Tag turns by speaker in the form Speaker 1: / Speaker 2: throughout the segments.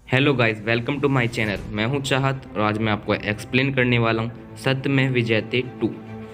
Speaker 1: Hello guys, welcome to my channel. मैं हूं चाहत और आज मैं आपको एक्सप्लेन करने वाला हूं सत्यमेव विजयते 2।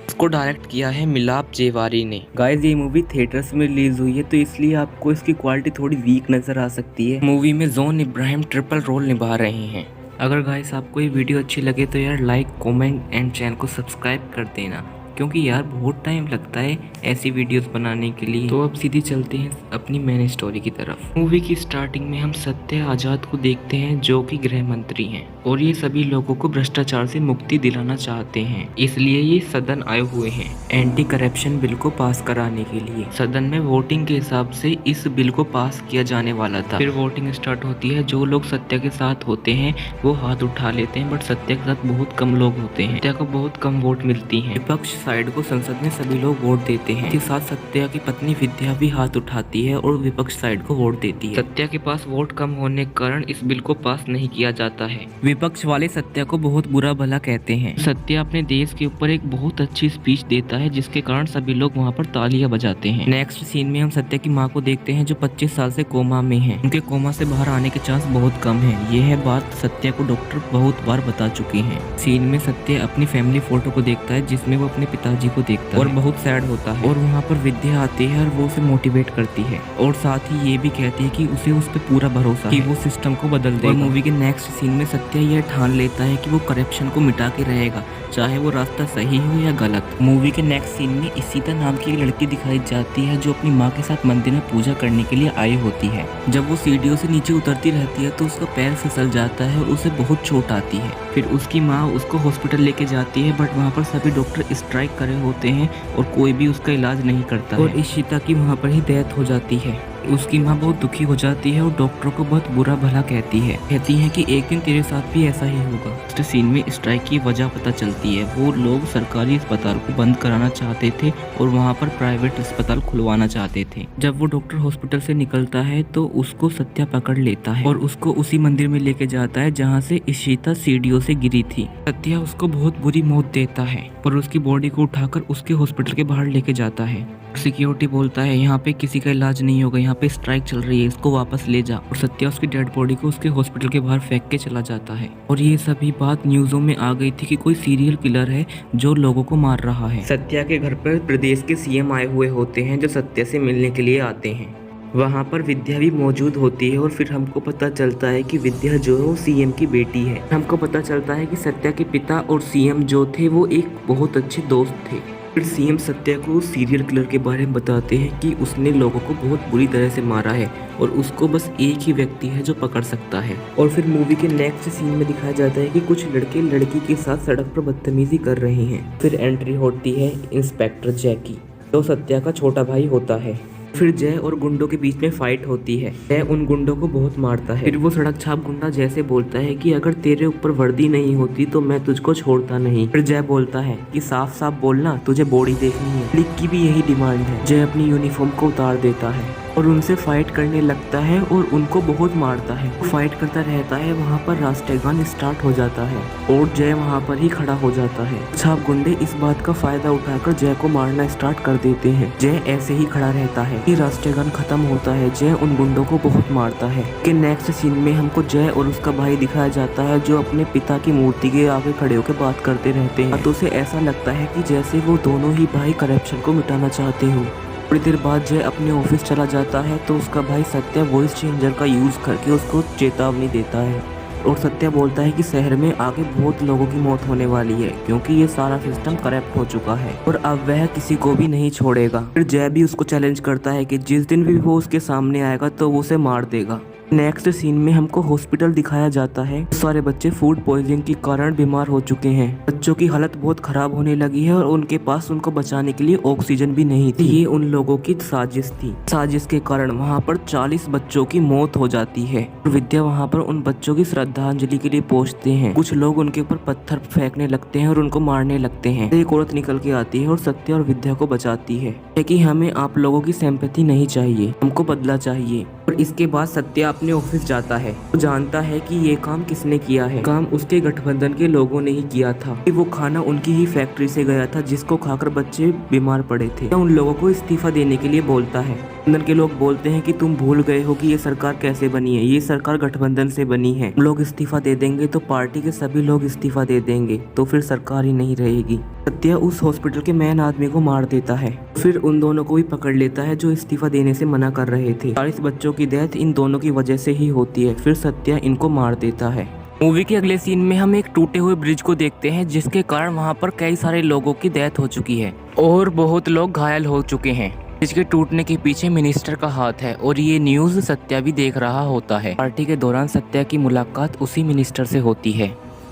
Speaker 1: इसको डायरेक्ट किया है मिलाप जेवारी ने। गाइस, ये मूवी थिएटर्स में रिलीज हुई है तो इसलिए आपको इसकी क्वालिटी थोड़ी वीक नजर आ सकती है। मूवी में जॉन इब्राहिम ट्रिपल रोल निभा रहे हैं। अगर गाइस आपको ये वीडियो अच्छी लगे तो यार लाइक, कमेंट एंड चैनल को सब्सक्राइब कर देना, क्योंकि यार बहुत टाइम लगता है ऐसी वीडियोस बनाने के लिए। तो अब सीधी चलते हैं अपनी मेन स्टोरी की तरफ। मूवी की स्टार्टिंग में हम सत्य आजाद को देखते हैं जो कि गृह मंत्री हैं और ये सभी लोगों को भ्रष्टाचार से मुक्ति दिलाना चाहते हैं, इसलिए ये सदन आए हुए हैं एंटी करप्शन बिल को पास कराने के लिए। सदन में वोटिंग के हिसाब से इस बिल को पास किया जाने वाला था। फिर वोटिंग स्टार्ट होती है। जो लोग सत्य के साथ होते हैं वो हाथ उठा लेते हैं, बट सत्य के साथ बहुत कम लोग होते हैं। सत्या को बहुत कम वोट मिलती है। विपक्ष साइड को संसद में सभी लोग वोट देते हैं। इसके साथ सत्या की पत्नी विद्या भी हाथ उठाती है और विपक्ष साइड को वोट देती है। सत्या के पास वोट कम होने के कारण इस बिल को पास नहीं किया जाता है। विपक्ष वाले सत्या को बहुत बुरा भला कहते हैं। सत्या अपने देश के ऊपर एक बहुत अच्छी स्पीच देता है जिसके कारण सभी लोग वहाँ पर तालियां बजाते हैं। नेक्स्ट सीन में हम सत्या की माँ को देखते हैं जो 25 साल से कोमा में है। उनके कोमा से बाहर आने के चांस बहुत कम है। यह बात सत्या को डॉक्टर बहुत बार बता चुके हैं। सीन में सत्या अपनी फैमिली फोटो को देखता है जिसमें वो अपने पिताजी को देखता है और बहुत सैड होता है। और वहाँ पर विद्या आती है और वो उसे मोटिवेट करती है और साथ ही ये भी कहती है कि उसे उस पर पूरा भरोसा कि वो सिस्टम को बदल देगा। और मूवी के नेक्स्ट सीन में सत्या यह ठान लेता है कि वो करप्शन को मिटा के रहेगा, चाहे वो रास्ता सही हो या गलत। मूवी के नेक्स्ट सीन में इशिता नाम की एक लड़की दिखाई जाती है जो अपनी माँ के साथ मंदिर में पूजा करने के लिए आई होती है। जब वो सीढ़ियों से नीचे उतरती रहती है तो उसका पैर फिसल जाता है और उसे बहुत चोट आती है। फिर उसकी माँ उसको हॉस्पिटल लेके जाती है, बट वहाँ पर सभी डॉक्टर स्ट्राइक करे होते हैं और कोई भी उसका इलाज नहीं करता और इशिता की वहाँ पर ही डेथ हो जाती है। उसकी माँ बहुत दुखी हो जाती है और डॉक्टरों को बहुत बुरा भला कहती है कि एक दिन तेरे साथ भी ऐसा ही होगा। इस सीन में स्ट्राइक की वजह पता चलती है। वो लोग सरकारी अस्पताल को बंद कराना चाहते थे और वहाँ पर प्राइवेट अस्पताल खुलवाना चाहते थे। जब वो डॉक्टर हॉस्पिटल से निकलता है तो उसको सत्या पकड़ लेता है और उसको उसी मंदिर में लेके जाता है जहाँ से इशिता सीढ़ियों से गिरी थी। सत्या उसको बहुत बुरी मौत देता है और उसकी बॉडी को उठाकर उसके हॉस्पिटल के बाहर लेके जाता है। सिक्योरिटी बोलता है यहाँ पे किसी का इलाज नहीं होगा, यहाँ पे स्ट्राइक चल रही है, इसको वापस ले जा। और सत्या उसकी डेड बॉडी को उसके हॉस्पिटल के बाहर फेंक के चला जाता है। और ये सभी बात न्यूज़ों में आ गई थी कि कोई सीरियल किलर है जो लोगों को मार रहा है। सत्या के घर पर प्रदेश के सीएम आए हुए होते हैं जो सत्या से मिलने के लिए आते हैं। वहाँ पर विद्या भी मौजूद होती है और फिर हमको पता चलता है कि विद्या जो है वो सीएम की बेटी है। हमको पता चलता है कि सत्या के पिता और सीएम जो थे वो एक बहुत अच्छे दोस्त थे। फिर सीएम सत्या को सीरियल किलर के बारे में बताते हैं कि उसने लोगों को बहुत बुरी तरह से मारा है और उसको बस एक ही व्यक्ति है जो पकड़ सकता है। और फिर मूवी के नेक्स्ट सीन में दिखाया जाता है कि कुछ लड़के लड़की के साथ सड़क पर बदतमीजी कर रहे हैं। फिर एंट्री होती है इंस्पेक्टर जय की, जो सत्या का छोटा भाई होता है। फिर जय और गुंडों के बीच में फाइट होती है। जय उन गुंडों को बहुत मारता है। फिर वो सड़क छाप गुंडा जय से बोलता है कि अगर तेरे ऊपर वर्दी नहीं होती तो मैं तुझको छोड़ता नहीं। फिर जय बोलता है कि साफ साफ बोलना, तुझे बॉडी देखनी है। लिक की भी यही डिमांड है। जय अपनी यूनिफॉर्म को उतार देता है और उनसे फाइट करने लगता है और उनको बहुत मारता है। वो फाइट करता रहता है। वहाँ पर राष्ट्रगान स्टार्ट हो जाता है और जय वहाँ पर ही खड़ा हो जाता है। छाप गुंडे इस बात का फायदा उठाकर जय को मारना स्टार्ट कर देते हैं। जय ऐसे ही खड़ा रहता है। राष्ट्रगान खत्म होता है। जय उन गुंडों को बहुत मारता है। कि नेक्स्ट सीन में हमको जय और उसका भाई दिखाया जाता है जो अपने पिता की मूर्ति के आगे खड़े होकर बात करते रहते हैं। तो उसे ऐसा लगता है कि जैसे वो दोनों ही भाई करप्शन को मिटाना चाहते हो। थोड़ी देर बाद जय अपने ऑफिस चला जाता है तो उसका भाई सत्या वॉइस चेंजर का यूज करके उसको चेतावनी देता है और सत्या बोलता है कि शहर में आगे बहुत लोगों की मौत होने वाली है क्योंकि ये सारा सिस्टम करप्ट हो चुका है और अब वह किसी को भी नहीं छोड़ेगा। फिर जय भी उसको चैलेंज करता है कि जिस दिन भी वो उसके सामने आएगा तो वो उसे मार देगा। नेक्स्ट सीन में हमको हॉस्पिटल दिखाया जाता है। सारे बच्चे फूड पॉइजनिंग के कारण बीमार हो चुके हैं। बच्चों की हालत बहुत खराब होने लगी है और उनके पास उनको बचाने के लिए ऑक्सीजन भी नहीं थी। ये उन लोगों की साजिश थी। साजिश के कारण वहाँ पर 40 बच्चों की मौत हो जाती है और विद्या वहाँ पर उन बच्चों की श्रद्धांजलि के लिए पहुँचते हैं। कुछ लोग उनके ऊपर पत्थर फेंकने लगते हैं और उनको मारने लगते हैं। एक औरत निकल के आती है और सत्या और विद्या को बचाती है कि हमें आप लोगों की सिंपैथी नहीं चाहिए, हमको बदला चाहिए। और इसके बाद सत्या अपने ऑफिस जाता है। वो जानता है कि ये काम किसने किया है। काम उसके गठबंधन के लोगों ने ही किया था। वो खाना उनकी ही फैक्ट्री से गया था जिसको खाकर बच्चे बीमार पड़े थे। उन लोगों को इस्तीफा देने के लिए बोलता है। गठबंधन के लोग बोलते हैं कि तुम भूल गए हो कि ये सरकार कैसे बनी है। ये सरकार गठबंधन से बनी है। लोग इस्तीफा दे देंगे तो पार्टी के सभी लोग इस्तीफा दे देंगे, तो फिर सरकार ही नहीं रहेगी। सत्य उस हॉस्पिटल के मेन आदमी को मार देता है। फिर उन दोनों को भी पकड़ लेता है जो इस्तीफा देने से मना कर रहे थे। 40 बच्चों की डेथ इन दोनों की वजह से ही होती है। फिर सत्य इनको मार देता है। मूवी के अगले सीन में हम एक टूटे हुए ब्रिज को देखते हैं जिसके कारण वहाँ पर कई सारे लोगों की डेथ हो चुकी है और बहुत लोग घायल हो चुके हैं। ब्रिज के टूटने के पीछे मिनिस्टर का हाथ है और ये न्यूज सत्या भी देख रहा होता है। पार्टी के दौरान सत्या की मुलाकात उसी मिनिस्टर से होती है।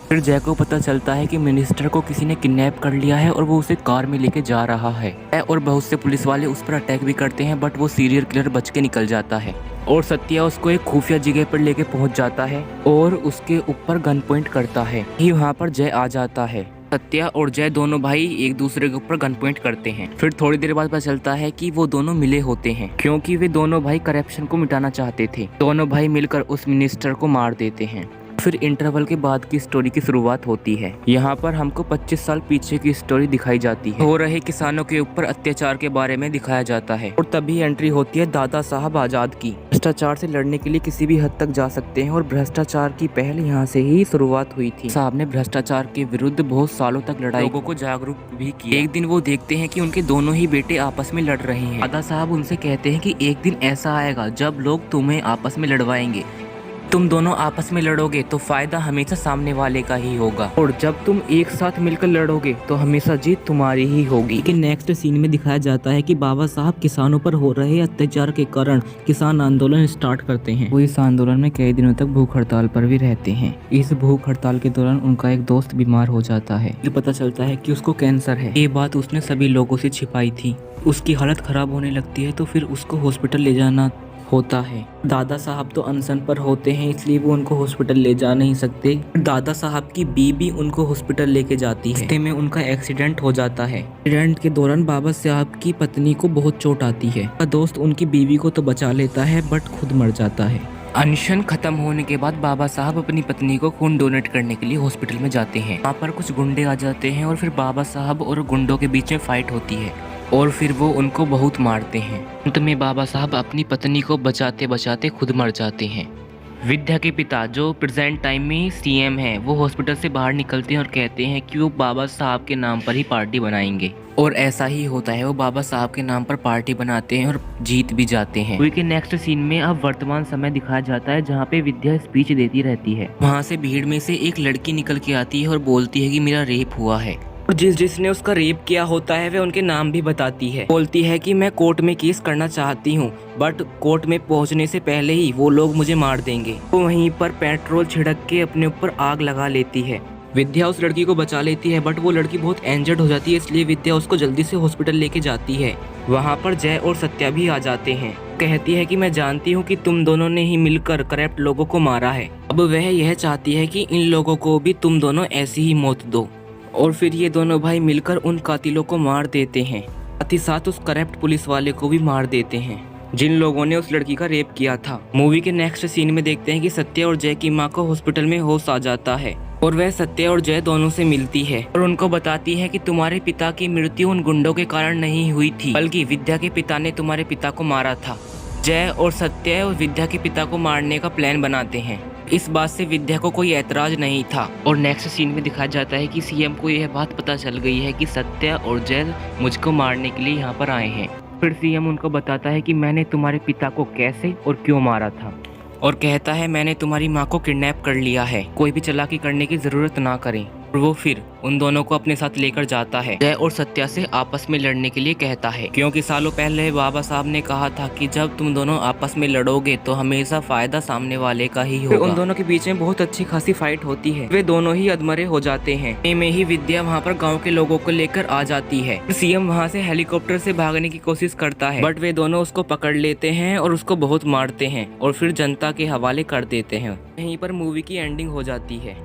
Speaker 1: फिर जय को पता चलता है कि मिनिस्टर को किसी ने किडनैप कर लिया है और वो उसे कार में लेके जा रहा है और बहुत से पुलिस वाले उस पर अटैक भी करते हैं, बट वो सीरियल किलर बच के निकल जाता है और सत्या उसको एक खुफिया जगह पर लेके पहुंच जाता है और उसके ऊपर गन पॉइंट करता है। वहाँ पर जय आ जाता है। सत्या और जय दोनों भाई एक दूसरे के ऊपर गन पॉइंट करते हैं। फिर थोड़ी देर बाद पता चलता है कि वो दोनों मिले होते हैं क्योंकि वे दोनों भाई करप्शन को मिटाना चाहते थे। दोनों भाई मिलकर उस मिनिस्टर को मार देते हैं। फिर इंटरवल के बाद की स्टोरी की शुरुआत होती है। यहाँ पर हमको 25 साल पीछे की स्टोरी दिखाई जाती है। हो रहे किसानों के ऊपर अत्याचार के बारे में दिखाया जाता है और तभी एंट्री होती है दादा साहब आजाद की। भ्रष्टाचार से लड़ने के लिए किसी भी हद तक जा सकते हैं और भ्रष्टाचार की पहल यहाँ से ही शुरुआत हुई थी। साहब ने भ्रष्टाचार के विरुद्ध बहुत सालों तक लड़ाई, लोगों को जागरूक भी किया। एक दिन वो देखते हैं कि उनके दोनों ही बेटे आपस में लड़ रहे हैं। दादा साहब उनसे कहते हैं कि एक दिन ऐसा आएगा जब लोग तुम्हें आपस में लड़वाएंगे। तुम दोनों आपस में लड़ोगे तो फायदा हमेशा सामने वाले का ही होगा और जब तुम एक साथ मिलकर लड़ोगे तो हमेशा जीत तुम्हारी ही होगी। लेकिन नेक्स्ट सीन में दिखाया जाता है कि बाबा साहब किसानों पर हो रहे अत्याचार के कारण किसान आंदोलन स्टार्ट करते हैं। वो इस आंदोलन में कई दिनों तक भूख हड़ताल पर भी रहते हैं। इस भूख हड़ताल के दौरान उनका एक दोस्त बीमार हो जाता है। पता चलता है कि उसको कैंसर है। ये बात उसने सभी लोगों से छिपाई थी। उसकी हालत खराब होने लगती है तो फिर उसको हॉस्पिटल ले जाना होता है। दादा साहब तो अनशन पर होते हैं इसलिए वो उनको हॉस्पिटल ले जा नहीं सकते। दादा साहब की बीबी उनको हॉस्पिटल लेके जाती है। रास्ते में उनका एक्सीडेंट हो जाता है। एक्सीडेंट के दौरान बाबा साहब की पत्नी को बहुत चोट आती है। दोस्त उनकी बीवी को तो बचा लेता है बट खुद मर जाता है। अनशन खत्म होने के बाद बाबा साहब अपनी पत्नी को खून डोनेट करने के लिए हॉस्पिटल में जाते हैं। वहाँ पर कुछ गुंडे आ जाते हैं और फिर बाबा साहब और गुंडों के बीच में फाइट होती है और फिर वो उनको बहुत मारते हैं। अंत में बाबा साहब अपनी पत्नी को बचाते बचाते खुद मर जाते हैं। विद्या के पिता जो प्रेजेंट टाइम में सीएम हैं, वो हॉस्पिटल से बाहर निकलते हैं और कहते हैं कि वो बाबा साहब के नाम पर ही पार्टी बनाएंगे और ऐसा ही होता है। वो बाबा साहब के नाम पर पार्टी बनाते हैं और जीत भी जाते हैं। मूवी के नेक्स्ट सीन में अब वर्तमान समय दिखाया जाता है जहाँ पे विद्या स्पीच देती रहती है। वहाँ से भीड़ में से एक लड़की निकल के आती है और बोलती है कि मेरा रेप हुआ है और जिसने उसका रेप किया होता है वे उनके नाम भी बताती है। बोलती है कि मैं कोर्ट में केस करना चाहती हूँ बट कोर्ट में पहुँचने से पहले ही वो लोग मुझे मार देंगे। तो वहीं पर पेट्रोल छिड़क के अपने ऊपर आग लगा लेती है। विद्या उस लड़की को बचा लेती है बट वो लड़की बहुत इंजर्ड हो जाती है इसलिए विद्या उसको जल्दी से हॉस्पिटल लेके जाती है। वहाँ पर जय और सत्या भी आ जाते हैं। कहती है कि मैं जानती हूँ कि तुम दोनों ने ही मिलकर करप्ट लोगों को मारा है। अब वह यह चाहती है कि इन लोगों को भी तुम दोनों ऐसी ही मौत दो। और फिर ये दोनों भाई मिलकर उन कातिलों को मार देते हैं। साथ ही साथ उस करप्ट पुलिस वाले को भी मार देते हैं जिन लोगों ने उस लड़की का रेप किया था। मूवी के नेक्स्ट सीन में देखते हैं कि सत्या और जय की मां को हॉस्पिटल में होश आ जाता है और वह सत्या और जय दोनों से मिलती है और उनको बताती है कि तुम्हारे पिता की मृत्यु उन गुंडों के कारण नहीं हुई थी बल्कि विद्या के पिता ने तुम्हारे पिता को मारा था। जय और सत्य और विद्या के पिता को मारने का प्लान बनाते हैं। इस बात से विद्या को कोई ऐतराज नहीं था और नेक्स्ट सीन में दिखाया जाता है कि सीएम को यह बात पता चल गई है कि सत्या और जय मुझको मारने के लिए यहाँ पर आए हैं। फिर सीएम उनको बताता है कि मैंने तुम्हारे पिता को कैसे और क्यों मारा था और कहता है मैंने तुम्हारी माँ को किडनैप कर लिया है, कोई भी चालाकी करने की जरूरत ना करें। और वो फिर उन दोनों को अपने साथ लेकर जाता है। जय और सत्या से आपस में लड़ने के लिए कहता है क्योंकि सालों पहले बाबा साहब ने कहा था कि जब तुम दोनों आपस में लड़ोगे तो हमेशा फायदा सामने वाले का ही होगा। उन दोनों के बीच में बहुत अच्छी खासी फाइट होती है। वे दोनों ही अधमरे हो जाते हैं। में ही विद्या वहाँ पर गाँव के लोगों को लेकर आ जाती है। सीएम वहाँ से हेलीकॉप्टर से भागने की कोशिश करता है बट वे दोनों उसको पकड़ लेते हैं और उसको बहुत मारते हैं और फिर जनता के हवाले कर देते हैं। यहीं पर मूवी की एंडिंग हो जाती है।